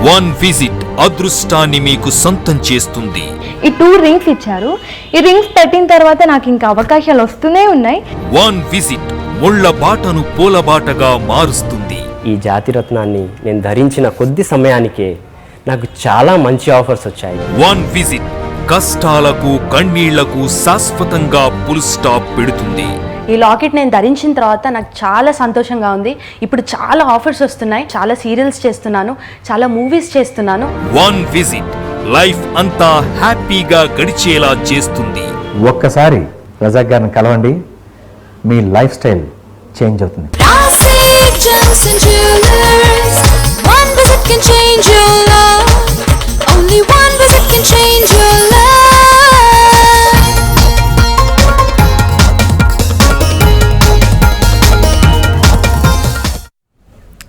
One visit అదృష్టాన్ని మీకు సొంతం చేస్తుంది. ఈ 2 రింగ్స్ ఇచ్చారు. ఈ రింగ్స్ పెట్టిన తర్వాత నాకు ఇంకా అవకాశాలు వస్తూనే ఉన్నాయి. వన్ విజిట్ ముళ్ళ బాటను పూలబాటగా మారుస్తుంది. ఈ జాతి రత్నాన్ని నేను ధరించిన కొద్ది సమయానికే నాకు చాలా మంచి ఆఫర్స్ వచ్చాయి. వన్ విజిట్ కష్టాలకు కన్నీళ్లకు శాశ్వతంగా ఫుల్ స్టాప్ పెడుతుంది. ఈ లాకెట్ నేను ధరించిన తర్వాత నాకు చాలా సంతోషంగా ఉంది. ఇప్పుడు చాలా ఆఫర్స్ వస్తున్నాయి. చాలా సీరియల్స్ చేస్తున్నాను, చాలా మూవీస్ చేస్తున్నాను. వన్ విజిట్ లైఫ్ అంతా హ్యాపీగా గడిచేలా చేస్తుంది. ఒక్కసారి రజాక్ గారిని కలవండి, మీ లైఫ్ స్టైల్ చేంజ్ అవుతుంది.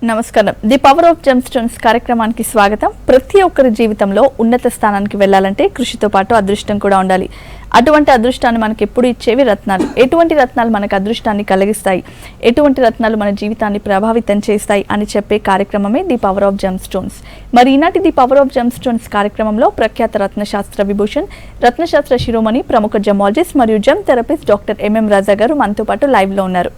నమస్కారం. The power of gem stones కార్యక్రమానికి స్వాగతం. ప్రతి ఒక్కరి జీవితంలో ఉన్నత స్థానానికి వెళ్ళాలంటే కృషితో పాటు అదృష్టం కూడా ఉండాలి. అటువంటి అదృష్టాన్ని మనకి ఎప్పుడు ఇచ్చేవి రత్నాలు. ఎటువంటి రత్నాలు మనకు అదృష్టాన్ని కలిగిస్తాయి, ఎటువంటి రత్నాలు మన జీవితాన్ని ప్రభావితం చేస్తాయి అని చెప్పే కార్యక్రమమే the power of gem stones. మరి ఈనాటి the power of gem stones కార్యక్రమంలో ప్రఖ్యాత రత్నశాస్త్ర విభూషణ్, రత్నశాస్త్ర శిరోమణి, ప్రముఖ జమాలజిస్ట్ మరియు జెమ్ థెరపిస్ట్ డాక్టర్ ఎంఎం రాజా గారు మనతో పాటు లైవ్లో ఉన్నారు.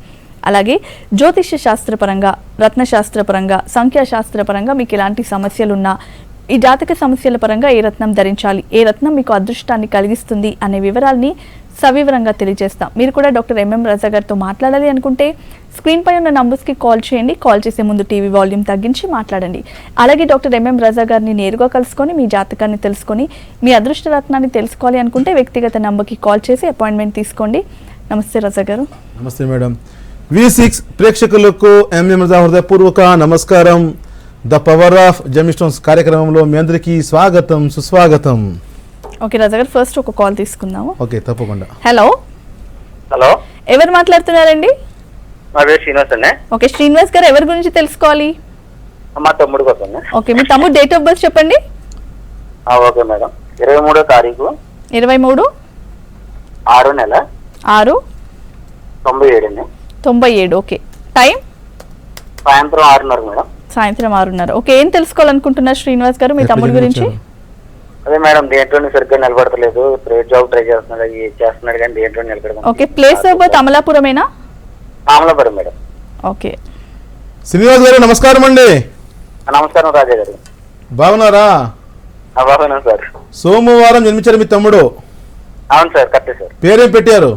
అలాగే జ్యోతిష్య శాస్త్రపరంగా, రత్నశాస్త్రపరంగా, సంఖ్యాశాస్త్రపరంగా మీకు ఎలాంటి సమస్యలున్నా, ఈ జాతక సమస్యల పరంగా ఏ రత్నం ధరించాలి, ఏ రత్నం మీకు అదృష్టాన్ని కలిగిస్తుంది అనే వివరాల్ని సవివరంగా తెలియజేస్తాం. మీరు కూడా డాక్టర్ ఎంఎం రాజా గారితో మాట్లాడాలి అనుకుంటే స్క్రీన్ పై ఉన్న నంబర్స్కి కాల్ చేయండి. కాల్ చేసే ముందు టీవీ వాల్యూమ్ తగ్గించి మాట్లాడండి. అలాగే డాక్టర్ ఎంఎం రాజా గారిని నేరుగా కలుసుకొని మీ జాతకాన్ని తెలుసుకొని మీ అదృష్ట రత్నాన్ని తెలుసుకోవాలి అనుకుంటే వ్యక్తిగత నంబర్కి కాల్ చేసి అపాయింట్మెంట్ తీసుకోండి. నమస్తే రాజా గారు. నమస్తే మేడం. V6 ప్రేక్షకులకు ఎంఎం రాజా హృదయపూర్వక నమస్కారం. The power of gem stones కార్యక్రమంలో మీ అందరికీ స్వాగతం, సుస్వాగతం. ఓకే రాజా గారు, ఫస్ట్ ఒక కాల్ తీసుకుందాము. ఓకే, తప్పకుండా. హలో హలో, ఎవరు మాట్లాడుతున్నారండి? నా పేరు శ్రీనివాస్ అండి. ఓకే శ్రీనివాస్ గారు, ఎవరి గురించి తెలుసుకోవాలి? మా తమ్ముడు కోసం. ఓకే, మీ తమ్ముడు డేట్ ఆఫ్ బర్త్ చెప్పండి. Okay madam. 23వ తారీఖు 23/6/97. 97. ఓకే, టైం సాయంత్రం 6:30 మేడం. సాయంత్రం 6:30. ఓకే, ఏం తెలుసుకోవాలనుకుంటున్నారు శ్రీనివాస్ గారు మీ తమ్ముడి గురించి? అదే మేడం, దేంట్లోనే సరిగ్గా నిలబడతలేదు. ప్రైవేట్ జాబ్ ట్రై చేస్తున్నాడు కానీ దేంట్లో నిలబడదు. ఓకే, ప్లేస్ ఆఫ్ బర్త్ అమలాపురమేనా? అమలాపురం మేడం. ఓకే, శ్రీనివాస్ గారు నమస్కారం అండి. నమస్కారం రాజా గారు. బాగున్నారా? బాగున్నాను సార్. సోమవారం జన్మించారు మీ తమ్ముడు? అవును సార్, కరెక్టే సార్. పేరేం పెట్టారు?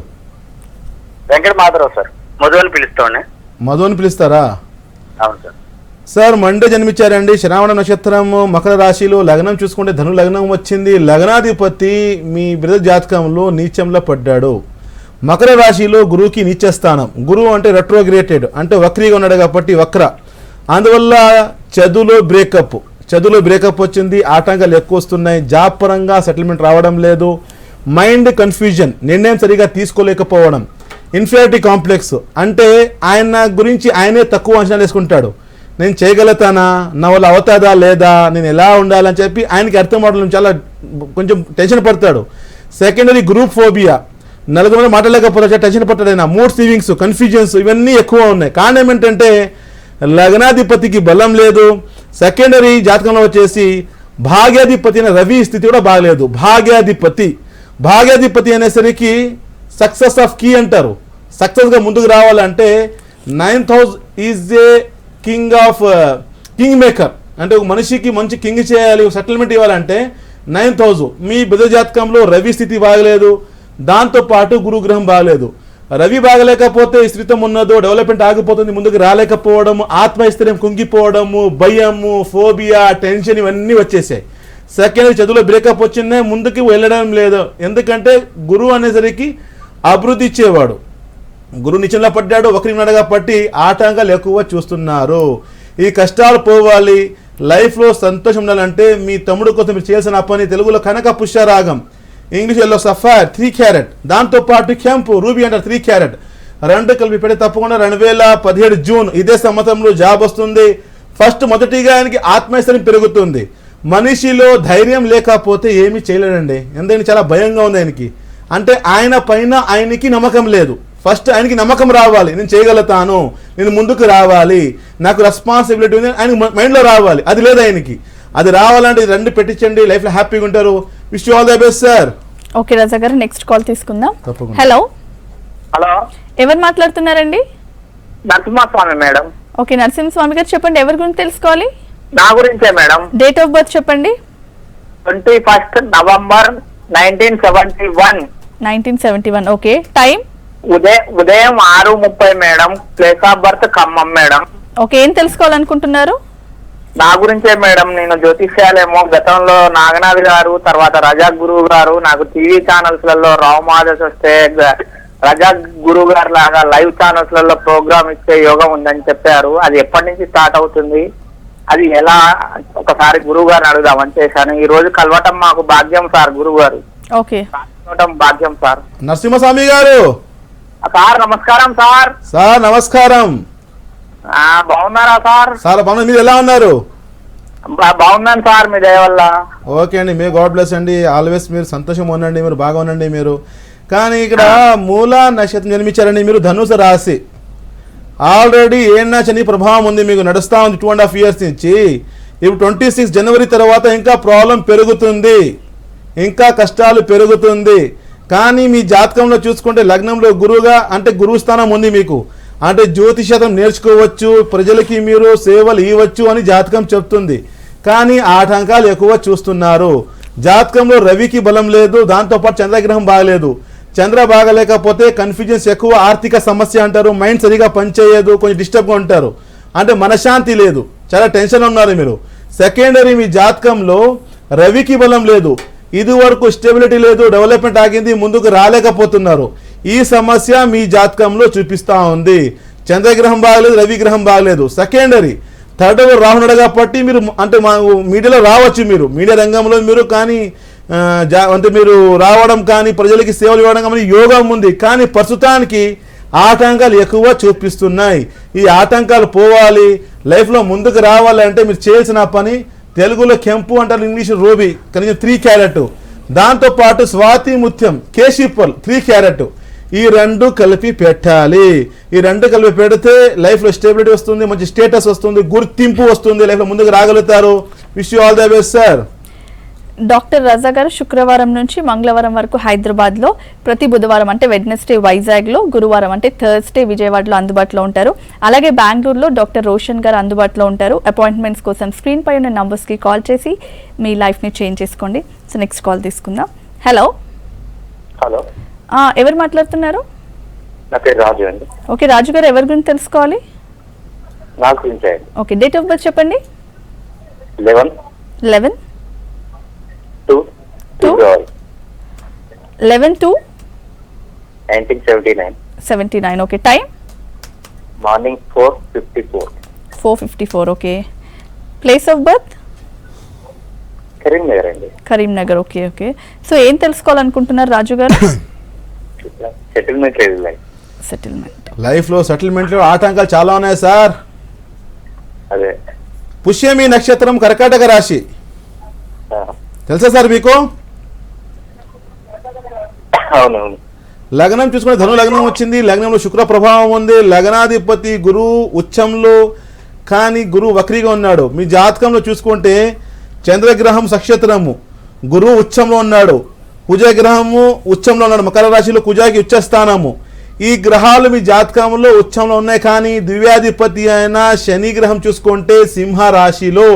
వెంకట మాధవరావు సార్. మధు అని పిలుస్తామండి. మధు అని పిలుస్తారా? అవును సార్. సార్ మండే జన్మించారండి. శ్రావణ నక్షత్రం, మకర రాశిలో, లగ్నం చూసుకుంటే ధను లగ్నం వచ్చింది. లగ్నాధిపతి మీ బ్రదర్ జాతకంలో నీచంలో పడ్డాడు. మకర రాశిలో గురువుకి నీచ స్థానం. గురువు అంటే రెట్రోగ్రేటెడ్, అంటే వక్రీగా ఉన్నాడు కాబట్టి వక్ర. అందువల్ల చదువులో బ్రేకప్ వచ్చింది. ఆటంకాలు ఎక్కువ వస్తున్నాయి. జాబ్ పరంగా సెటిల్మెంట్ రావడం లేదు. మైండ్ కన్ఫ్యూజన్, నిర్ణయం సరిగా తీసుకోలేకపోవడం. ఇన్ఫీరియారిటీ కాంప్లెక్స్, అంటే ఆయన గురించి ఆయనే తక్కువ అంచనా వేసుకుంటాడు. నేను చేయగలుగుతానా, నా వల్ల అవుతుందా లేదా, నేను ఎలా ఉండాలని చెప్పి ఆయనకి అర్థం అవడం చాలా కొంచెం టెన్షన్ పడతాడు. సెకండరీ గ్రూప్ ఫోబియా, నలుగురు మాట్లాడలేకపోతే టెన్షన్ పడతాడు ఆయన. మూడ్ స్వింగ్స్, కన్ఫ్యూజన్స్ ఇవన్నీ ఎక్కువ ఉన్నాయి. కారణం ఏమిటంటే లగ్నాధిపతికి బలం లేదు. సెకండరీ జాతకంలో వచ్చేసి భాగ్యాధిపతి అనే రవి స్థితి కూడా బాగలేదు. భాగ్యాధిపతి అనేసరికి సక్సెస్ ఆఫ్ కీ అంటారు. సక్సెస్గా ముందుకు రావాలంటే 9th house is a king maker, అంటే ఒక మనిషికి మంచి కింగ్ చేయాలి, సెటిల్మెంట్ ఇవ్వాలంటే 9th హౌస్. మీ బుధ జాతకంలో రవి స్థితి బాగలేదు, దాంతోపాటు గురుగ్రహం బాగలేదు. రవి బాగలేకపోతే స్త్రీత్వం ఉన్నదో డెవలప్మెంట్ ఆగిపోతుంది, ముందుకు రాలేకపోవడము, ఆత్మస్థైర్యం కుంగిపోవడము, భయము, ఫోబియా, టెన్షన్ ఇవన్నీ వచ్చేసాయి. సెకండ్ చదువులో బ్రేకప్ వచ్చిందే, ముందుకు వెళ్ళడం లేదు. ఎందుకంటే గురువు అనేసరికి అభివృద్ధి ఇచ్చేవాడు. గురువు నిచంలో పడ్డాడు, ఒకరిన్నాడు కాబట్టి ఆటంకాలు ఎక్కువ చూస్తున్నారు. ఈ కష్టాలు పోవాలి, లైఫ్లో సంతోషం ఉండాలంటే మీ తమ్ముడు కోసం మీరు చేయాల్సిన పని తెలుగులో కనక పుష్యరాగం, ఇంగ్లీష్లో సఫైర్ 3 క్యారెట్, దాంతోపాటు కెంపు రూబీ అంటారు 3 క్యారెట్, రెండు కలిపి పెడితే తప్పకుండా 2017 జూన్ ఇదే సంవత్సరంలో జాబ్ వస్తుంది. మొదటిగా ఆయనకి ఆత్మస్థైర్యం పెరుగుతుంది. మనిషిలో ధైర్యం లేకపోతే ఏమీ చేయలేడండి. ఎందుకంటే చాలా భయంగా ఉంది ఆయనకి. అంటే ఆయన పైన ఆయనకి నమ్మకం లేదు. ఫస్ట్ ఆయనకి నమ్మకం రావాలి, నేను చేయగలుగుతాను, నేను ముందుకు రావాలి, నాకు రెస్పాన్సిబిలిటీ ఉంది ఆయన మైండ్లో రావాలి. అది లేదు ఆయనకి. అది రావాలంటే ఇది రెండు పెట్టించండి, లైఫ్లో హ్యాపీగా ఉంటారు. Wish you all the best sir. Okay Raja garu, next call తీసుకుందాం. తప్పకుండా. హలో, హలో, ఎవరు మాట్లాడుతున్నారండి? నరసింహస్వామి మేడం. ఓకే నరసింహస్వామి గారు, చెప్పండి ఎవరి గురించి తెలుసుకోవాలి? నా గురించే మేడం. డేట్ ఆఫ్ బర్త్ చెప్పండి. 21 నవంబర్ 1971. 1971. Okay, time? ఉదయం 6:30 madam. Place of birth Khammam madam. Okay, ఏం తెలుసుకోవాలనుకుంటున్నారు? నా గురించే మేడం. నేను జ్యోతిష్యాలేమో గతంలో నాగనాథ్ గారు, తర్వాత రజాక్ గురువు గారు నాకు టీవీ ఛానల్స్ లలో రావు మాధస్ వస్తే రజాక్ గురువు గారు లాగా లైవ్ ఛానల్స్ లలో ప్రోగ్రామ్ ఇచ్చే యోగం ఉందని చెప్పారు. అది ఎప్పటి నుంచి స్టార్ట్ అవుతుంది, అది ఎలా, ఒకసారి గురువు గారిని అడుగుదామని చేశాను. ఈ రోజు కలవటం మాకు భాగ్యం సార్. గురువు గారు ఓకే, భాగ్యం సార్. నరసింహస్వామి గారు సార్ నమస్కారం సార్. సార్ నమస్కారం. బాగున్నారా సార్? సార్ బాగున్నారు, మీరు ఎలా ఉన్నారు? బాగున్నాను సార్, మీ దయ వల్ల. ఓకే అండి, మే గాడ్ బ్లెస్ అండి. ఆల్వేస్ మీరు సంతోషంగా ఉండండి, మీరు బాగా ఉండండి మీరు. కానీ ఇక్కడ మూల నక్షత్రం జన్మించారండి మీరు, ధనుసు రాశి. ఆల్రెడీ ఏనా శని ప్రభావం ఉంది మీకు, నడుస్తూ ఉంది 2.5 years నుంచి. ఇప్పుడు 26 జనవరి తర్వాత ఇంకా ప్రాబ్లం పెరుగుతుంది, ఇంకా కష్టాలు పెరుగుతుంది. కానీ మీ జాతకంలో చూసుకుంటే లగ్నంలో గురువుగా అంటే గురువు స్థానం ఉంది మీకు, అంటే జ్యోతిషం నేర్చుకోవచ్చు, ప్రజలకి మీరు సేవలు ఇవ్వచ్చు అని జాతకం చెప్తుంది. కానీ ఆటంకాలు ఎక్కువ చూస్తున్నారు. జాతకంలో రవికి బలం లేదు, దాంతోపాటు చంద్రగ్రహం బాగలేదు. చంద్ర బాగలేకపోతే కన్ఫ్యూజన్స్ ఎక్కువ, ఆర్థిక సమస్య అంటారు, మైండ్ సరిగా పనిచేయదు, కొంచెం డిస్టర్బ్గా ఉంటారు, అంటే మనశ్శాంతి లేదు, చాలా టెన్షన్ ఉన్నారు మీరు. సెకండరీ మీ జాతకంలో రవికి బలం లేదు, ఇది వరకు స్టెబిలిటీ లేదు, డెవలప్మెంట్ ఆగింది, ముందుకు రాలేకపోతున్నారు. ఈ సమస్య మీ జాతకంలో చూపిస్తూ ఉంది. చంద్రగ్రహం బాగలేదు, రవి గ్రహం బాగలేదు. సెకండరీ థర్డ్ రాహునుడు కాబట్టి మీరు అంటే మా మీడియాలో రావచ్చు, మీరు మీడియా రంగంలో మీరు కానీ అంటే మీరు రావడం కానీ ప్రజలకి సేవలు ఇవ్వడం కానీ యోగం ఉంది. కానీ ప్రస్తుతానికి ఆటంకాలు ఎక్కువ చూపిస్తున్నాయి. ఈ ఆటంకాలు పోవాలి, లైఫ్లో ముందుకు రావాలంటే మీరు చేయాల్సిన పని, తెలుగులో కెంపు అంటారు, ఇంగ్లీష్ రోబి, కనీసం 3 క్యారెట్, దాంతోపాటు స్వాతి ముత్యం కేశిపల్ 3 క్యారెట్, ఈ రెండు కలిపి పెట్టాలి. ఈ రెండు కలిపి పెడితే లైఫ్లో స్టెబిలిటీ వస్తుంది, మంచి స్టేటస్ వస్తుంది, గుర్తింపు వస్తుంది, లైఫ్లో ముందుకు రాగలుగుతారు. Wish you all the best sir. Doctor Raja garu శుక్రవారం నుంచి మంగళవారం వరకు హైదరాబాద్లో, ప్రతి బుధవారం అంటే వెడ్నెస్డే వైజాగ్లో, గురువారం అంటే థర్స్డే విజయవాడలో అందుబాటులో ఉంటారు. అలాగే బెంగళూరులో డాక్టర్ రోషన్ గారు అందుబాటులో ఉంటారు. అపాయింట్మెంట్స్ కోసం స్క్రీన్ పై ఉన్న నంబర్స్కి కాల్ చేసి మీ లైఫ్ని చేంజ్ చేసుకోండి. సో నెక్స్ట్ కాల్ తీసుకుందాం. హలో. హలో, ఎవరు మాట్లాడుతున్నారు? నా పేరు రాజు అండి. ఓకే రాజు గారు, ఎవరి గురించి తెలుసుకోవాలి? నా గురించి. ఓకే, డేట్ ఆఫ్ బర్త్ చెప్పండి. 11/2/1979. Okay, time? Morning 4:54. 4:54. Okay, place of birth? Karimnagar అండి. కరీంనగర్. Okay okay. సో ఏం తెలుసుకోవాలనుకుంటున్నారు రాజు గారు? సెటిల్మెంట్ లేదు, సెటిల్మెంట్. లైఫ్లో సెటిల్మెంట్లో ఆటంకాలు చాలా ఉన్నాయి సార్. అదే పుష్యమి నక్షత్రం, కర్కాటక రాశి, తెలుసా సార్ మీకు? అవునవును. లగ్నం చూసుకుంటే ధను లగ్నం వచ్చింది, లగ్నంలో శుక్ర ప్రభావం ఉంది, లగ్నాధిపతి గురువు ఉచ్చంలో, కానీ గురువు వక్రీగా ఉన్నాడు. మీ జాతకంలో చూసుకుంటే చంద్రగ్రహం నక్షత్రము, గురువు ఉచ్చంలో ఉన్నాడు, కుజగ్రహము ఉచ్చంలో ఉన్నాడు, మకర రాశిలో కుజాకి ఉచ్చస్థానము. ఈ గ్రహాలు మీ జాతకంలో ఉచ్చంలో ఉన్నాయి. కానీ ద్వివ్యాధిపతి అయిన శని గ్రహం చూసుకుంటే సింహ రాశిలో,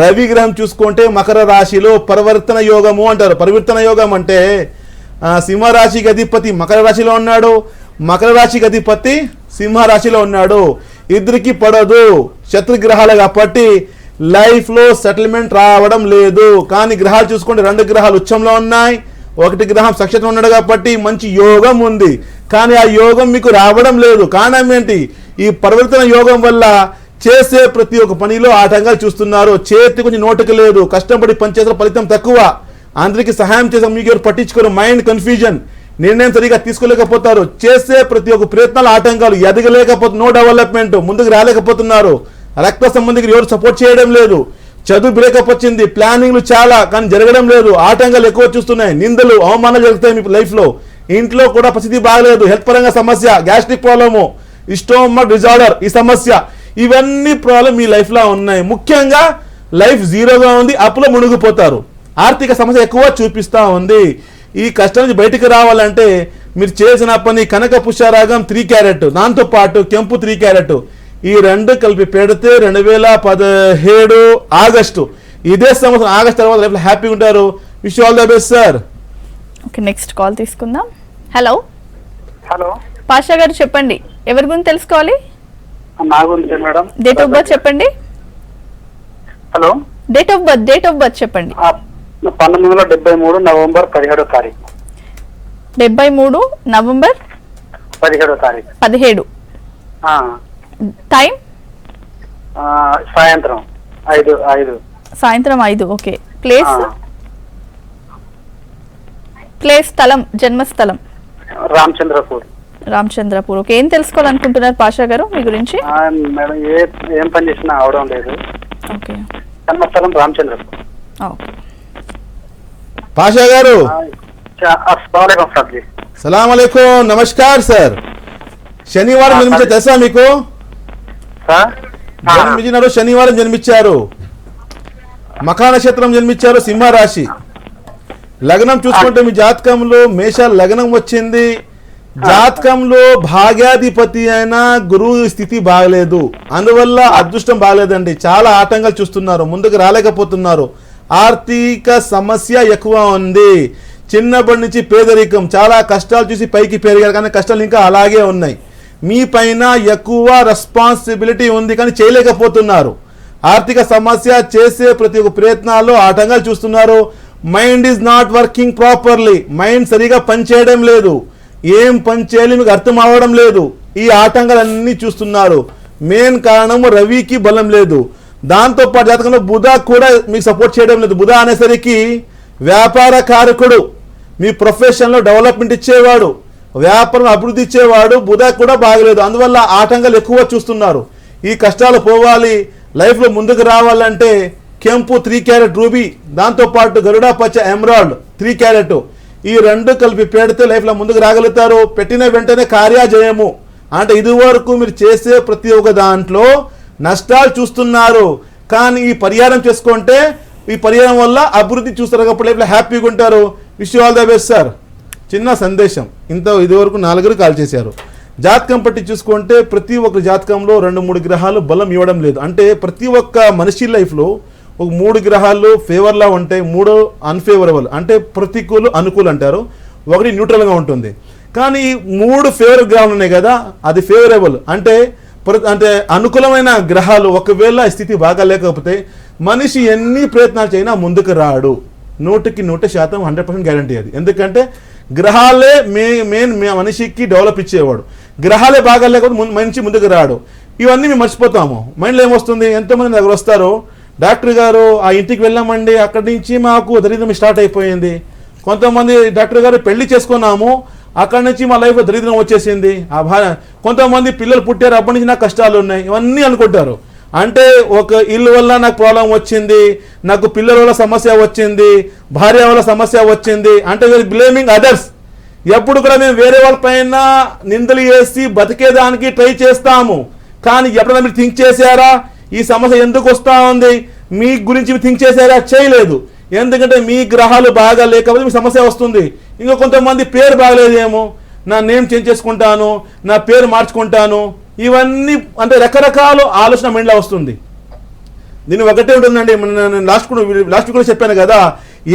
రవి గ్రహం చూసుకుంటే మకర రాశిలో. పరివర్తన యోగము అంటారు. పరివర్తన యోగం అంటే సింహరాశికి అధిపతి మకర రాశిలో ఉన్నాడు, మకర రాశికి అధిపతి సింహరాశిలో ఉన్నాడు. ఇద్దరికి పడదు, శత్రుగ్రహాలు కాబట్టి లైఫ్లో సెటిల్మెంట్ రావడం లేదు. కానీ గ్రహాలు చూసుకుంటే 2 గ్రహాలు ఉచ్చంలో ఉన్నాయి, 1 గ్రహం నక్షత్రం ఉన్నాడు కాబట్టి మంచి యోగం ఉంది. కానీ ఆ యోగం మీకు రావడం లేదు. కారణం ఏంటి? ఈ పరివర్తన యోగం వల్ల చేసే ప్రతి ఒక్క పనిలో ఆటంకాలు చూస్తున్నారు. చేతి కొంచెం నోటుకు లేదు, కష్టపడి పనిచేసిన ఫలితం తక్కువ, అందరికీ సహాయం చేసాం, మీకు ఎవరు పట్టించుకోరు, మైండ్ కన్ఫ్యూజన్, నిర్ణయం సరిగా తీసుకోలేకపోతారు. చేసే ప్రతి ఒక్క ప్రయత్నాలు ఆటంకాలు, ఎదగలేకపోతే నో డెవలప్మెంట్, ముందుకు రాలేకపోతున్నారు. రక్త సంబంధికులు ఎవరు సపోర్ట్ చేయడం లేదు. చదువు బ్రేకప్ వచ్చింది, ప్లానింగ్లు చాలా, కానీ జరగడం లేదు. ఆటంకాలు ఎక్కువ చూస్తున్నాయి, నిందలు అవమానాలు జరుగుతాయి మీ లైఫ్లో. ఇంట్లో కూడా పరిస్థితి బాగలేదు, హెల్త్ పరంగా సమస్య, గ్యాస్ట్రిక్ ప్రాబ్లము, స్టోమక్ డిజార్డర్ ఈ సమస్య, ఇవన్నీ ప్రాబ్లం మీ లైఫ్లో ఉన్నాయి. ముఖ్యంగా లైఫ్ జీరోగా ఉంది, అప్పులో మునిగిపోతారు. ఆర్థిక సమస్య ఎక్కువ చూపిస్తూ ఉంది. ఈ కష్టం నుంచి బయటికి రావాలంటే మీరు చేసిన పని కనక పుష్యరాగం 3 క్యారెట్, దాంతో పాటు కెంపు 3 క్యారెట్, ఈ రెండు కలిపి పెడితే 2017 ఆగస్టు, ఇదే సంవత్సరం ఆగస్టు తర్వాత లైఫ్లో హ్యాపీగా ఉంటారు. Wish all the best sir. Okay, next call తీసుకుందాం. హలో హలో, పాషా గారు చెప్పండి, ఎవరి గురించి తెలుసుకోవాలి? నా గురించి మేడం. డేట్ ఆఫ్ బర్త్ చెప్పండి. హలో, డేట్ ఆఫ్ బర్త్ చెప్పండి. 1973 నవంబర్ 17వ తారీఖు. 73 నవంబర్ 17వ తారీఖు. 17. టైం సాయంత్రం 5. సాయంత్రం 5. ఓకే. ప్లేస్ స్థలం, జన్మస్థలం రామచంద్రపూర్. ఓకే, ఏం తెలుసుకోవాలనుకుంటున్నారు పాషా గారు మీ గురించి? మేడం, ఏం పని చేసినా అవడం లేదు. ఓకే, జన్మస్థలం రామచంద్రపూర్. ఓకే. పాషా గారు సలాం అలైకుం, నమస్కార్ సార్. శనివారం జన్మించారు తెలుసా మీకు? జన్మించినారు, శనివారం జన్మించారు, మఖా నక్షత్రం జన్మించారు, సింహరాశి. లగ్నం చూసుకుంటే మీ జాతకంలో మేష లగ్నం వచ్చింది. జాతకంలో భాగ్యాధిపతి అయిన గురువు స్థితి బాగలేదు, అందువల్ల అదృష్టం బాగలేదండి. చాలా ఆటంకాలు చూస్తున్నారు, ముందుకు రాలేకపోతున్నారు. ఆర్థిక సమస్య ఎక్కువ ఉంది. చిన్నప్పటి నుంచి పేదరికం, చాలా కష్టాలు చూసి పైకి పెరిగారు, కానీ కష్టాలు ఇంకా అలాగే ఉన్నాయి. మీ పైన ఎక్కువ రెస్పాన్సిబిలిటీ ఉంది, కానీ చేయలేకపోతున్నారు. ఆర్థిక సమస్య, చేసే ప్రతి ఒక్క ప్రయత్నాల్లో ఆటంకాలు చూస్తున్నారు. Mind is not working properly, mind సరిగా పనిచేయడం లేదు. ఏం పని చేయాలి మీకు అర్థం అవ్వడం లేదు. ఈ ఆటంకాలన్నీ చూస్తున్నారు. మెయిన్ కారణము రవికి బలం లేదు. దాంతోపాటు జాతకంలో బుధ కూడా మీకు సపోర్ట్ చేయడం లేదు. బుధ అనేసరికి వ్యాపార కారకుడు, మీ ప్రొఫెషన్లో డెవలప్మెంట్ ఇచ్చేవాడు, వ్యాపారం అభివృద్ధి ఇచ్చేవాడు. బుధ కూడా బాగలేదు, అందువల్ల ఆటంకాలు ఎక్కువ చూస్తున్నారు. ఈ కష్టాలు పోవాలి, లైఫ్లో ముందుకు రావాలంటే కెంపు 3 క్యారెట్ రూబీ, దాంతోపాటు గరుడా పచ్చ ఎమరాల్డ్ 3 క్యారెట్, ఈ రెండు కలిపి పెడితే లైఫ్లో ముందుకు రాగలుగుతారు. పెట్టిన వెంటనే కార్యజయము. అంటే ఇదివరకు మీరు చేసే ప్రతి ఒక్క దాంట్లో నష్టాలు చూస్తున్నారు, కానీ ఈ పరిహారం చేసుకుంటే ఈ పరిహారం వల్ల అభివృద్ధి చూస్తారు కాబట్టి లైఫ్లో హ్యాపీగా ఉంటారు. Wish all the best sir. చిన్న సందేశం, ఇదివరకు 4 కాల్ చేశారు. జాతకం పట్టి చూసుకుంటే ప్రతి ఒక్క జాతకంలో 2-3 గ్రహాలు బలం ఇవ్వడం లేదు. అంటే ప్రతి ఒక్క మనిషి లైఫ్లో ఒక 3 గ్రహాలు ఫేవర్లా ఉంటాయి, 3 అన్ఫేవరబుల్, అంటే ప్రతికూలు అనుకూలు అంటారు, 1 న్యూట్రల్గా ఉంటుంది. కానీ 3 ఫేవర్ గ్రహాలు ఉన్నాయి కదా, అది ఫేవరబుల్ అంటే అనుకూలమైన గ్రహాలు. ఒకవేళ స్థితి బాగా లేకపోతే మనిషి ఎన్ని ప్రయత్నాలు చేసినా ముందుకు రాడు. 100% 100% గ్యారంటీ అది. ఎందుకంటే గ్రహాలే మెయిన్ మనిషికి డెవలప్ ఇచ్చేవాడు. గ్రహాలే బాగా లేకపోతే మనిషి ముందుకు రాడు. ఇవన్నీ మేము మర్చిపోతాము. మైండ్లో ఏమొస్తుంది, ఎంతోమంది దగ్గర వస్తారు, డాక్టర్ గారు ఆ ఇంటికి వెళ్ళామండి, అక్కడి నుంచి మాకు దరిద్రం స్టార్ట్ అయిపోయింది. కొంతమంది డాక్టర్ గారు పెళ్లి చేసుకున్నాము, అక్కడి నుంచి మా లైఫ్లో దరిద్రం వచ్చేసింది. కొంతమంది పిల్లలు పుట్టారు, అప్పటి నుంచి నాకు కష్టాలు ఉన్నాయి, ఇవన్నీ అనుకుంటారు. అంటే ఒక ఇల్లు వల్ల నాకు ప్రాబ్లం వచ్చింది, నాకు పిల్లల వల్ల సమస్య వచ్చింది, భార్య వల్ల సమస్య వచ్చింది, అంటే వీరు బ్లేమింగ్ అదర్స్. ఎప్పుడు కూడా మేము వేరే వాళ్ళ పైన నిందలు వేసి బతికేదానికి ట్రై చేస్తాము. కానీ ఎప్పుడైనా మీరు థింక్ చేశారా ఈ సమస్య ఎందుకు వస్తూ ఉంది, మీ గురించి థింక్ చేశారా? చేయలేదు. ఎందుకంటే మీ గ్రహాలు బాగా లేకపోతే మీ సమస్య వస్తుంది. ఇంకా కొంతమంది పేరు బాగలేదేమో, నా నేమ్ చేంజ్ చేసుకుంటాను, నా పేరు మార్చుకుంటాను, ఇవన్నీ రకరకాల ఆలోచన మైండ్లో వస్తుంది. దీని ఒకటే ఉంటుందండి, నేను లాస్ట్ కూడా చెప్పాను కదా,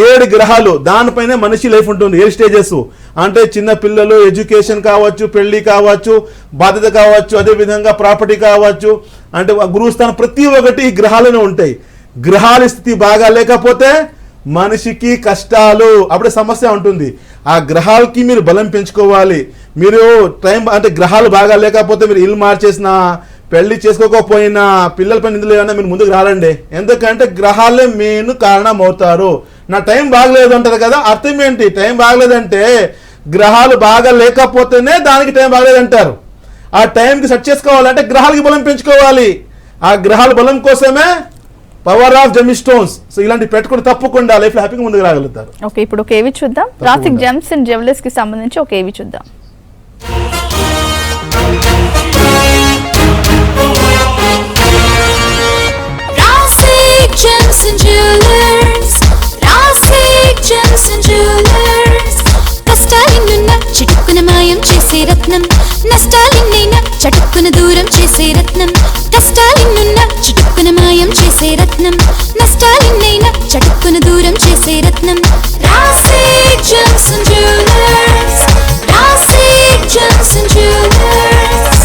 7 గ్రహాలు, దానిపైనే మనిషి లైఫ్ ఉంటుంది. 7 స్టేజెస్ అంటే చిన్న పిల్లలు, ఎడ్యుకేషన్ కావచ్చు, పెళ్లి కావచ్చు, బాధ్యత కావచ్చు, అదేవిధంగా ప్రాపర్టీ కావచ్చు, అంటే గురుస్థానం, ప్రతి ఒక్కటి ఈ గ్రహాలనే ఉంటాయి. గ్రహాల స్థితి బాగా లేకపోతే మనిషికి కష్టాలు, అప్పుడే సమస్య ఉంటుంది. ఆ గ్రహాలకి మీరు బలం పెంచుకోవాలి. మీరు గ్రహాలు బాగా లేకపోతే మీరు ఇల్లు మార్చేసినా, పెళ్లి చేసుకోకపోయినా, పిల్లల పైన నిధులు ఏమైనా మీరు ముందుకు రాలండి. ఎందుకంటే గ్రహాలే మెయిన్ కారణం అవుతారు. నా టైం బాగలేదు అంటారు కదా, అర్థం ఏంటి? టైం బాగలేదంటే గ్రహాలు బాగా లేకపోతేనే దానికి టైం బాగలేదంటారు. ఆ టైంకి సెట్ చేసుకోవాలంటే గ్రహాలకి బలం పెంచుకోవాలి. ఆ గ్రహాల బలం కోసమే power of gem stones. So ఇలాంటి పెట్టుకుని తప్పకుండా లైఫ్ లో హ్యాపీగా ముందుకు రాగలుగుతారు. ఓకే, ఇప్పుడు ఒక ఏవి చూద్దాం. రాసిక్ జెమ్స్ అండ్ జ్యువెలర్స్ కి సంబంధించి ఒక ఏవి చూద్దాం. Classic Gems. Gems and Jewelers, Rasik Gems and Jewelers. కష్టాలిన్నున్న చిటుక్కున మాయం చేసే రత్నం, నష్టాలిన్నైనా చటుక్కున దూరం చేసే రత్నం. కష్టాలిన్నున్న చిటుక్కున మాయం చేసే రత్నం, నష్టాలిన్నైనా చటుక్కున దూరం చేసే రత్నం. Rasik Gems and Jewelers, Rasik Gems and Jewelers.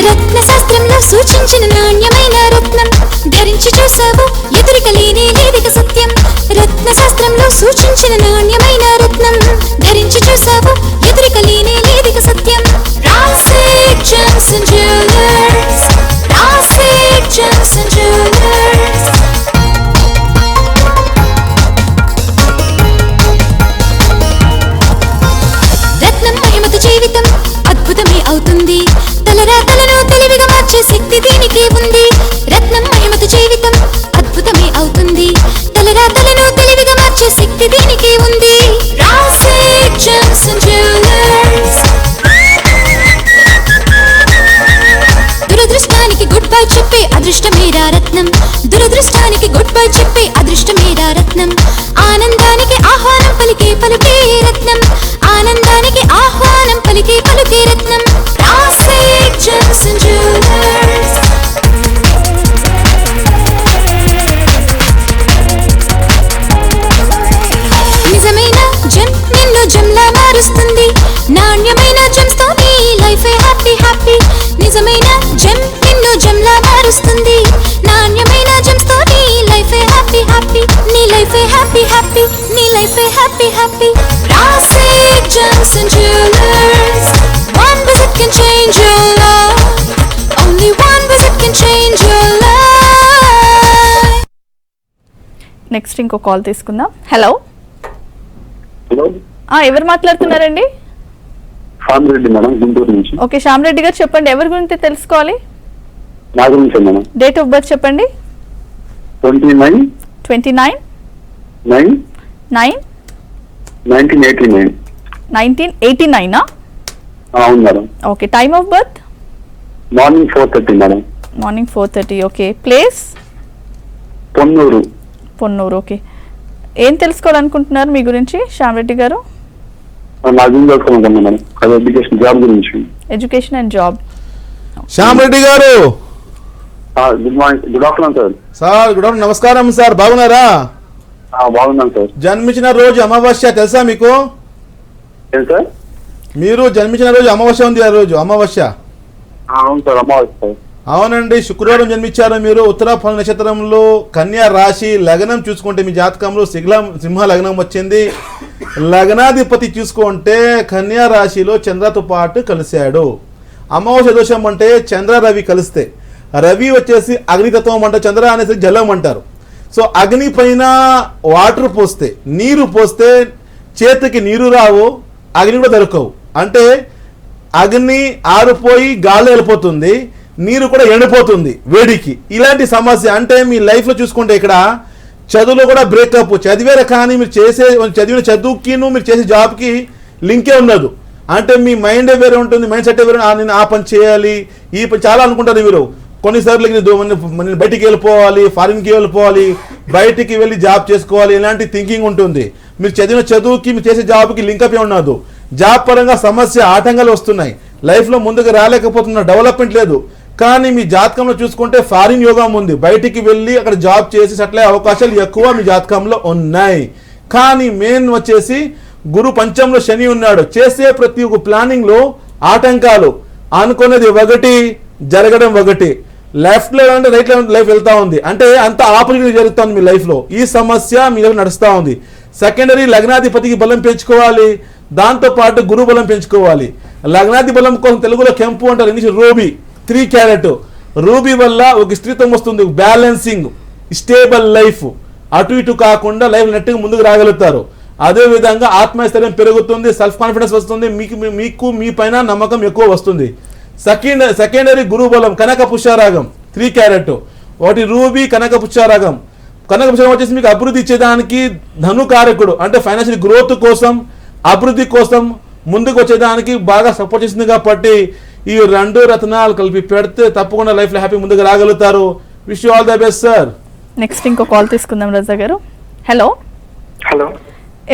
రత్న శాస్త్రంలో సూచించిన నాణ్యమైన రత్నం, ధరించి చూసావు ఎదురిక లేనే లేదిక సత్యం. రత్న శాస్త్రంలో సూచించిన నాణ్యమైన రత్నం, ధరించి చూసావు ఎదురిక లేనే లేదిక సత్యం. Rasik Gems and Jewelers, Rasik Gems and Jewelers. రత్నం మహిమతో జీవితం అద్భుతమే అవుతుంది, తలరాతలను తెలివిగా మార్చే శక్తి దీనికి ఉంది. రత్నం మహిమతో జీవితం అద్భుతమే అవుతుంది, తలరాతలను తెలివిగా మార్చే శక్తి దీనికి ఉంది. Rasik Gems and Jewelers. దురదృష్టానికి గుడ్ బై చెప్పే అదృష్టమేరా రత్నం, దురదృష్టానికి గుడ్ బై చెప్పే అదృష్టమేరా రత్నం. ఆనందానికి ఆహ్వానం పలికే పలుకే రత్నం, ఆనందానికి ఆహ్వానం పలికే పలుకే రత్నం. Rasik Gems and Jewelers. నిజమైన జెమ్ నిన్ను జెమ్లా మారుస్తుంది, నాణ్యమైన జెమ్స్ తో నీ లైఫ్ హ్యాపీ హ్యాపీ. నిజమైన జెమ్ నిన్ను జెమ్లా మారుస్తుంది, నాణ్యమైన జెమ్స్ తో నీ లైఫ్ హ్యాపీ హ్యాపీ. నీ లైఫ్ హ్యాపీ హ్యాపీ, నీ life happy happy. Rasik Gems and Jewelers. One visit can change your life. Only one visit can change your life. Next ఇంకో call తీసుకుందాం. హలో, హలో, ఎవరు మాట్లాడుతున్నారండి? Shyam Reddy madam, Guntur నుంచి. Okay, Shyam Reddy గారు చెప్పండి, ఎవరి గురించి తెలుసుకోవాలి? నా గురించి మేడం. డేట్ ఆఫ్ బర్త్ చెప్పండి. 29 29 9 9 1989. 1989. అవును మేడం. Okay, time of birth? Morning 4:30 madam. Morning 4:30. Okay, place? Ponnur. Ponnur. Okay, ఏం తెలుసుకోవాలనుకుంటున్నారు మీ గురించి శ్యామరెడ్డి గారు? నా గురించి తెలుసుకోవాలనుకున్నాను మేడం, అది ఎడ్యుకేషన్ జాబ్ గురించి. Education and job. Shyam Reddy garu, good morning, good afternoon sir. Sir good afternoon, నమస్కారం సార్, బాగున్నారా? బాగున్నాను సార్. జన్మించిన రోజు అమావాస్య తెలుసా మీకు? ఏం సార్? మీరు జన్మించిన రోజు అమావాస్య ఉంది, ఆ రోజు అమావాస్య. అవును సార్, అమావాస్య సార్. అవునండి, శుక్రవారం జన్మించారు మీరు. ఉత్తర ఫల నక్షత్రంలో కన్యా రాశి. లగ్నం చూసుకుంటే మీ జాతకంలో సింహ లగ్నం వచ్చింది. లగ్నాధిపతి చూసుకుంటే కన్యా రాశిలో చంద్రతో పాటు కలిశాడు. అమావాస్య దోషం అంటే చంద్ర రవి కలిస్తే, రవి వచ్చేసి అగ్నితత్వం అంటారు, చంద్ర అనేసి జలం అంటారు. సో అగ్ని పైన వాటర్ పోస్తే, నీరు పోస్తే చేతికి నీరు రావు, అగ్ని కూడా దొరకవు. అంటే అగ్ని ఆరిపోయి గాలి వెళ్ళిపోతుంది, నీరు కూడా ఎండిపోతుంది వేడికి. ఇలాంటి సమస్య అంటే మీ లైఫ్లో చూసుకుంటే ఇక్కడ చదువులో కూడా బ్రేకప్. చదివారు కానీ మీరు చదివిన చదువుకి మీరు చేసే జాబ్కి లింకే ఉండదు. అంటే మీ మైండే వేరే ఉంటుంది, మైండ్ సెట్ వేరే. నేను ఆ పని చేయాలి, ఈ పని చాలా అనుకుంటారు మీరు. కొన్నిసార్లు నేను బయటికి వెళ్ళిపోవాలి, ఫారిన్కి వెళ్ళిపోవాలి, బయటికి వెళ్ళి జాబ్ చేసుకోవాలి, ఇలాంటి థింకింగ్ ఉంటుంది. మీరు చదివిన చదువుకి మీరు చేసే జాబ్కి లింకప్ ఉండదు. జాబ్ పరంగా సమస్య, ఆటంకాలు వస్తున్నాయి, లైఫ్లో ముందుకు రాలేకపోతున్నారు, డెవలప్మెంట్ లేదు. కానీ మీ జాతకంలో చూసుకుంటే ఫారిన్ యోగం ఉంది, బయటికి వెళ్ళి అక్కడ జాబ్ చేసి సెటిల్ అయ్యే అవకాశాలు ఎక్కువ మీ జాతకంలో ఉన్నాయి. కానీ మెయిన్ వచ్చేసి గురు పంచంలో శని ఉన్నాడు. చేసే ప్రతి ఒక్క ప్లానింగ్లో ఆటంకాలు, అనుకునేది ఒకటి జరగడం ఒకటి, లెఫ్ట్ లో అంటే రైట్ లైఫ్ వెళ్తా ఉంది. అంటే అంత ఆపోజిట్ జరుగుతుంది మీ లైఫ్లో. ఈ సమస్య మీ లైఫ్ నడుస్తూ ఉంది. సెకండరీ లగ్నాధిపతికి బలం పెంచుకోవాలి, దాంతోపాటు గురు బలం పెంచుకోవాలి. లగ్నాధి బలం కోసం తెలుగులో కెంపు అంటారు, ఇంగ్లీష్ రూబీ, 3 క్యారెట్. రూబీ వల్ల ఒక స్త్రీత్వం వస్తుంది, బ్యాలెన్సింగ్, స్టేబుల్ లైఫ్, అటు ఇటు కాకుండా లైఫ్ నెట్టుగా ముందుకు రాగలుగుతారు. అదేవిధంగా ఆత్మస్థైర్యం పెరుగుతుంది, సెల్ఫ్ కాన్ఫిడెన్స్ వస్తుంది, మీకు మీ పైన నమ్మకం ఎక్కువ వస్తుంది. సెకండరీ గురు బలం కనక పుష్యరాగం 3 క్యారెట్. ఒకటి రూబీ కనక పుష్యరాగం. కనక పుష్యరాగం వచ్చేసి మీకు అభివృద్ధి ఇచ్చేదానికి ధనుకారకుడు, అంటే ఫైనాన్షియల్ గ్రోత్ కోసం, అభివృద్ధి కోసం ముందుకు వచ్చేదానికి బాగా సపోర్ట్ చేస్తుంది. కాబట్టి ఈ 2 రత్నాలు కలిపి పెడితే తప్పకుండా లైఫ్లో హ్యాపీ ముందుకు రాగలుగుతారు. Wish you all the best sir. Next ఇంకో కాల్ తీసుకుందాం రజా గారు. హలో, హలో,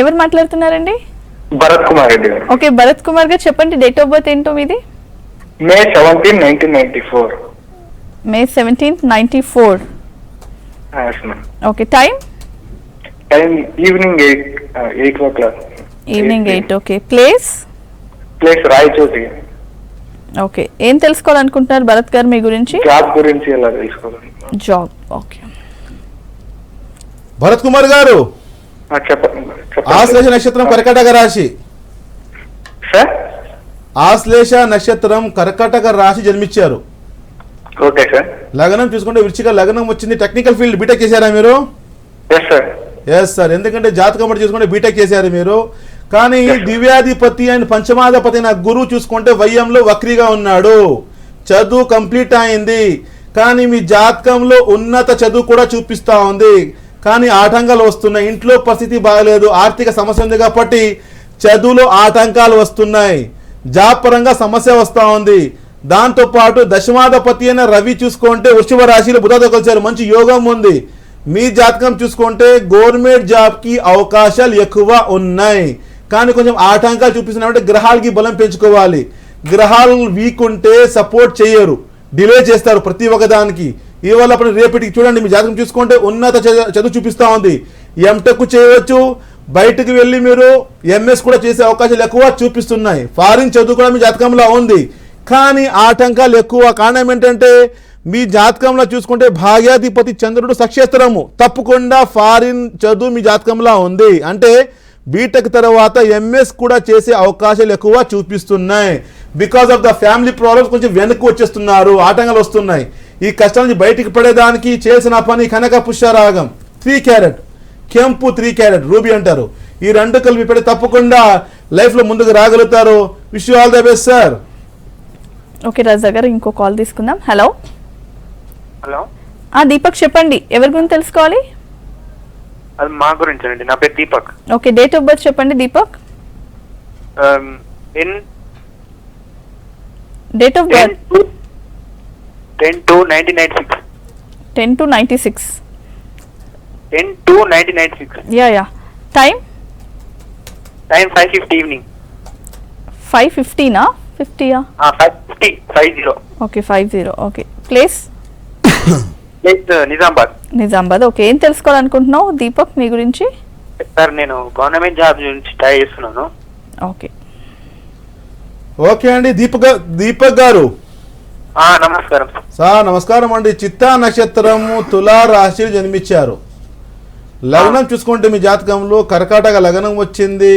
ఎవరు మాట్లాడుతున్నారండి? భరత్ కుమార్ రెడ్డి గారు. ఓకే, భరత్ కుమార్ గారు చెప్పండి, డేట్ ఆఫ్ బర్త్ ఏంటో మీది? మే 17, 1994. మే 17, 94. Okay, time evening 8 o'clock. Evening 8. Okay, place Rayachoti. Okay, ఏం తెలుసుకోవాలనుకుంటున్నారు భరత్ గారు మీ గురించి? జాబ్ గురించి ఎలా తెలుసుకోవాలి? జాబ్. ఓకే, భరత్ కుమార్ గారు, చెప్పండి. ఆశ్లేష నక్షత్రం కర్కాటక రాశి. సార్, ఆశ్లేష నక్షత్రం కర్కాటక రాశి జన్మించారు. Okay sir. లగ్నం చూసుకుంటే వృశ్చిక లగ్నం వచ్చింది. టెక్నికల్ ఫీల్డ్ బీటెక్ చేశారా మీరు? Yes sir. ఎస్ సార్, ఎందుకంటే జాతకం బట్టి చూసుకుంటే బీటెక్ చేశారు మీరు. కానీ దివ్యాధిపతి అండ్ పంచమాధిపతి అయిన గురువు చూసుకుంటే వయ్యంలో వక్రీగా ఉన్నాడు. చదువు కంప్లీట్ అయింది, కానీ మీ జాతకంలో ఉన్నత చదువు కూడా చూపిస్తా ఉంది, కానీ ఆటంకాలు వస్తున్నాయి. ఇంట్లో పరిస్థితి బాగలేదు, ఆర్థిక సమస్య ఉంది కాబట్టి చదువులో ఆటంకాలు వస్తున్నాయి. జాబ్ పరంగా సమస్య వస్తూ ఉంది. దాంతోపాటు దశమాధిపతి అయిన రవి చూసుకుంటే వృషభ రాశిలో బుధతో కలిసారు, మంచి యోగం ఉంది. మీ జాతకం చూసుకుంటే గవర్నమెంట్ జాబ్కి అవకాశాలు ఎక్కువ ఉన్నాయి, కానీ కొంచెం ఆటంకాలు చూపిస్తున్నాయంటే గ్రహాలకి బలం పెంచుకోవాలి. గ్రహాలు వీక్ ఉంటే సపోర్ట్ చేయరు, డిలే చేస్తారు ప్రతి ఒక్కదానికి. ఇవాళ అప్పుడు రేపటికి చూడండి, మీ జాతకం చూసుకుంటే ఉన్నత చదువు చూపిస్తూ ఉంది. ఎంటెక్ చేయవచ్చు, బయటకు వెళ్ళి మీరు ఎంఎస్ కూడా చేసే అవకాశాలు ఎక్కువ చూపిస్తున్నాయి. ఫారిన్ చదువు కూడా మీ జాతకంలో ఉంది, కానీ ఆటంకాలు ఎక్కువ. కారణం ఏంటంటే మీ జాతకంలో చూసుకుంటే భాగ్యాధిపతి చంద్రుడు సక్షేత్రము, తప్పకుండా ఫారిన్ చదువు మీ జాతకంలో ఉంది. అంటే బీటెక్ తర్వాత ఎంఎస్ కూడా చేసే అవకాశాలు ఎక్కువ చూపిస్తున్నాయి. Because of the family problems కొంచెం వెనక్కి వచ్చేస్తున్నారు, ఆటంకాలు వస్తున్నాయి. ఈ కష్టాల నుంచి బయటికి పడేదానికి చేసిన పని కనక పుష్యరాగం 3 క్యారెట్, కెంపు 3 క్యారెట్, రూబీ అంటారు. ఈ 2 కలిపి పెడితే తప్పకుండా లైఫ్లో ముందుకు రాగలుగుతారు. Wish you all the best sir. Okay Raja garu, ఇంకో కాల్ తీసుకుందాం. హలో, హలో, దీపక్ చెప్పండి, ఎవరి గురించి తెలుసుకోవాలి? అది మా గురించి అండి. నా పేరు Deepak. Okay, date of birth చెప్పండి Deepak. Date of birth 10/2/1996. 10/2/96. 10/2/1996. Yeah. Time 5:50 evening. 5:50 50 50. Okay, 50. Okay, place Nizamabad. Okay, ఏం తెలుసుకోవాలనుకుంటున్నావు దీపక్ మీ గురించి? సార్, నేను గవర్నమెంట్ జాబ్ గురించి ట్రై చేస్తున్నాను. ఓకే ఓకే అండి. దీపక్ గారు నమస్కారం సార్. నమస్కారం అండి. చిత్తా నక్షత్రము తులా రాశిలో జన్మించారు. లగ్నం చూసుకుంటే మీ జాతకంలో కర్కాటక లగ్నం వచ్చింది.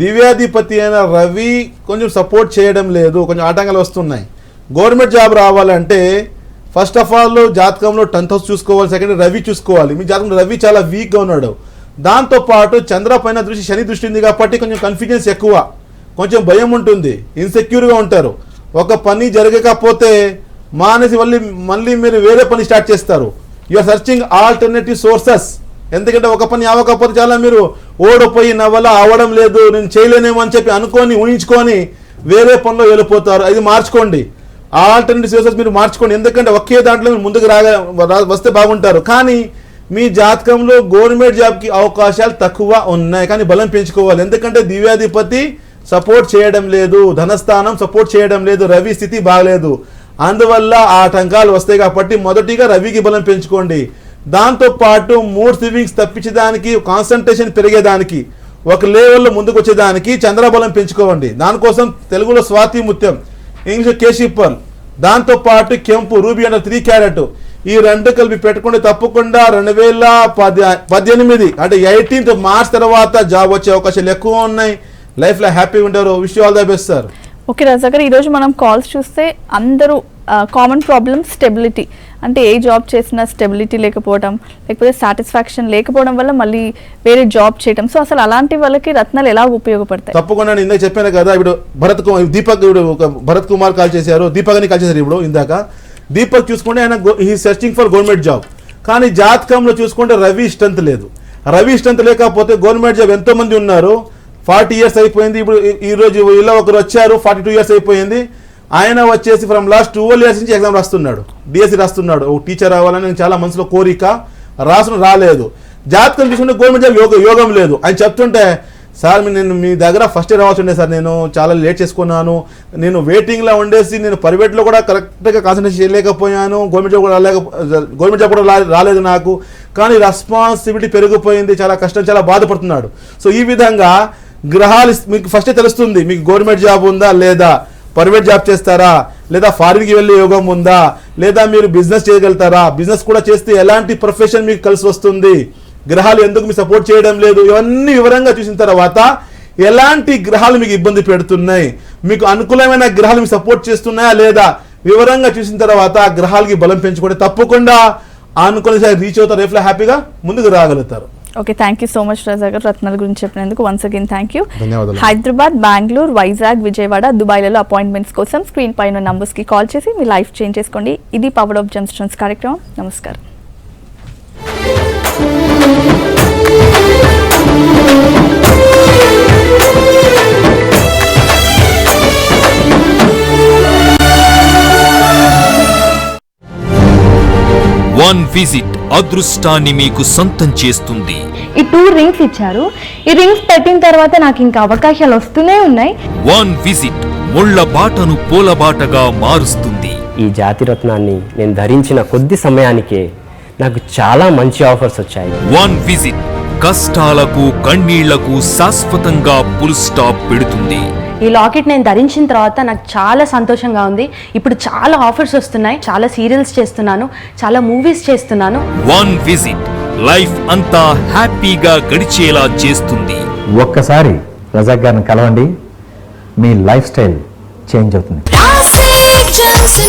దివ్యాధిపతి అయిన రవి కొంచెం సపోర్ట్ చేయడం లేదు, కొంచెం ఆటంకాలు వస్తున్నాయి. గవర్నమెంట్ జాబ్ రావాలంటే ఫస్ట్ ఆఫ్ ఆల్ జాతకంలో 10th హౌస్ చూసుకోవాలి, సెకండ్ రవి చూసుకోవాలి. మీ జాతకంలో రవి చాలా వీక్గా ఉన్నాడు. దాంతోపాటు చంద్ర పైన దృష్టి, శని దృష్టి ఉంది కాబట్టి కొంచెం కన్ఫ్యూజన్స్ ఎక్కువ, కొంచెం భయం ఉంటుంది, ఇన్సెక్యూర్గా ఉంటారు. ఒక పని జరగకపోతే మానేసి మళ్ళీ మీరు వేరే పని స్టార్ట్ చేస్తారు. You are searching alternative sources. ఎందుకంటే ఒక పని అవ్వకపోతే చాలా మీరు ఓడిపోయి నవ్వల అవడం లేదు, నేను చేయలేనేమో అని చెప్పి అనుకొని ఊహించుకొని వేరే పనిలో వెళ్ళిపోతారు. అది మార్చుకోండి, ఆల్టర్నేటివ్ సోర్సెస్ మీరు మార్చుకోండి. ఎందుకంటే ఒకే దాంట్లో మీరు ముందుకు వస్తే బాగుంటారు. కానీ మీ జాతకంలో గవర్నమెంట్ జాబ్కి అవకాశాలు తక్కువ ఉన్నాయి, కానీ బలం పెంచుకోవాలి. ఎందుకంటే దివ్యాధిపతి సపోర్ట్ చేయడం లేదు, ధనస్థానం సపోర్ట్ చేయడం లేదు, రవి స్థితి బాగలేదు. అందువల్ల ఆటంకాలు వస్తాయి. కాబట్టి మొదటిగా రవికి బలం పెంచుకోండి. దాంతోపాటు మూడ్ స్వింగ్స్ తప్పించడానికి, కాన్సన్ట్రేషన్ పెరిగేదానికి, ఒక లెవెల్లో ముందుకు వచ్చేదానికి చంద్రబలం పెంచుకోండి. దానికోసం తెలుగులో స్వాతి ముత్యం, ఇంగ్లీష్ కేశిపల్, దాంతోపాటు కెంపు రూబీ అంటే 3 క్యారెట్, ఈ 2 కలిపి పెట్టుకుంటే తప్పకుండా 2018 అంటే 18th మార్చ్ తర్వాత జాబ్ వచ్చే అవకాశాలు ఎక్కువ ఉన్నాయి. లైఫ్లో హ్యాపీగా ఉంటారు. Wish you all the best sir. Okay Raja garu, ఈరోజు మనం కాల్స్ చూస్తే అందరూ కామన్ ప్రాబ్లమ్ స్టెబిలిటీ, అంటే ఏ జాబ్ చేసినా స్టెబిలిటీ లేకపోవడం, లేకపోతే సాటిస్ఫాక్షన్ లేకపోవడం వల్ల మళ్ళీ వేరే జాబ్ చేయడం. సో అసలు అలాంటి వాళ్ళకి రత్నాలు ఎలా ఉపయోగపడతాయి? తప్పకుండా నేను ఇందాక చెప్పాను కదా, ఇప్పుడు భరత్ కుమార్ కాల్ చేశారు, దీపక్ అని కాల్ చేశారు ఇప్పుడు ఇందాక. దీపక్ చూసుకుంటే ఆయన he searching for government job, కానీ జాతకంలో చూసుకుంటే రవి స్ట్రెంత్ లేదు. రవి స్ట్రెంత్ లేకపోతే గవర్నమెంట్ జాబ్ ఎంతో మంది ఉన్నారు. 40 years అయిపోయింది. ఇప్పుడు ఈరోజు ఇలా ఒకరు వచ్చారు, 42 years అయిపోయింది. ఆయన వచ్చేసి ఫ్రమ్ లాస్ట్ 12 years నుంచి ఎగ్జామ్ రాస్తున్నాడు, డిఎస్సి రాస్తున్నాడు. ఒక టీచర్ అవ్వాలని నేను చాలా మనసులో కోరిక, రాలేదు. జాతకం చూసుకుంటే గవర్నమెంట్ జాబ్ యోగం లేదు. ఆయన చెప్తుంటే సార్ నేను మీ దగ్గర ఫస్ట్ ఇయర్ రావాల్సి ఉండే సార్, నేను చాలా లేట్ చేసుకున్నాను, నేను వెయిటింగ్లో ఉండేసి నేను ప్రైవేట్లో కూడా కరెక్ట్గా కాన్సన్ట్రేషన్ చేయలేకపోయాను, గవర్నమెంట్ జాబ్ కూడా రాలేదు నాకు, కానీ రెస్పాన్సిబిలిటీ పెరిగిపోయింది, చాలా కష్టం, చాలా బాధపడుతున్నాడు. సో ఈ విధంగా గ్రహాలు మీకు ఫస్టే తెలుస్తుంది మీకు గవర్నమెంట్ జాబ్ ఉందా లేదా, ప్రైవేట్ జాబ్ చేస్తారా, లేదా ఫారిన్కి వెళ్ళే యోగం ఉందా, లేదా మీరు బిజినెస్ చేయగలుగుతారా, బిజినెస్ కూడా చేస్తే ఎలాంటి ప్రొఫెషన్ మీకు కలిసి వస్తుంది, గ్రహాలు ఎందుకు మీకు సపోర్ట్ చేయడం లేదు, ఇవన్నీ వివరంగా చూసిన తర్వాత ఎలాంటి గ్రహాలు మీకు ఇబ్బంది పెడుతున్నాయి, మీకు అనుకూలమైన గ్రహాలు మీకు సపోర్ట్ చేస్తున్నాయా లేదా వివరంగా చూసిన తర్వాత గ్రహాలకి బలం పెంచుకుంటే తప్పకుండా అనుకునే రీచ్ అవుతారు, లైఫ్లో హ్యాపీగా ముందుకు రాగలుగుతారు. Okay, thank you so much Raja garu రత్నాల గురించి చెప్పినందుకు. Once again thank you. ధన్యవాదాలు. హైదరాబాద్, బెంగళూరు, వైజాగ్, విజయవాడ, దుబాయ్లలో అపాయింట్మెంట్స్ కోసం స్క్రీన్ పైన నంబర్స్కి కాల్ చేసి మీ లైఫ్ చేంజ్ చేసుకోండి. ఇది పవర్ ఆఫ్ జెమ్స్ స్టోన్స్ కార్యక్రమం. నమస్కారం. వన్ విజిట్ అదృష్టాన్ని మీకు సొంతం చేస్తుంది. ఈ 2 రింగ్స్ ఇచ్చారు. ఈ రింగ్స్ పెట్టిన తర్వాత నాకు ఇంకా అవకాశాలు వస్తూనే ఉన్నాయి. వన్ విజిట్ ముళ్ళ బాటను పూలబాటగా మారుస్తుంది. ఈ జాతిరత్నాన్ని నేను ధరించిన కొద్ది సమయానికే నాకు చాలా మంచి ఆఫర్స్ వచ్చాయి. వన్ విజిట్ కష్టాలకు కన్నీళ్లకు శాశ్వతంగా ఫుల్ స్టాప్ పెడుతుంది. ఈ లాకెట్ నేను ధరించిన తర్వాత నాకు చాలా సంతోషంగా ఉంది. ఇప్పుడు చాలా ఆఫర్స్ వస్తున్నాయి, చాలా సీరియల్స్ చేస్తున్నాను, చాలా మూవీస్ చేస్తున్నాను. వన్ విజిట్ లైఫ్ అంతా హ్యాపీగా గడిచేలా చేస్తుంది. ఒక్కసారి రజాక్ గారిని కలవండి, మీ లైఫ్ స్టైల్ చేంజ్ అవుతుంది. రాసే జెమ్స్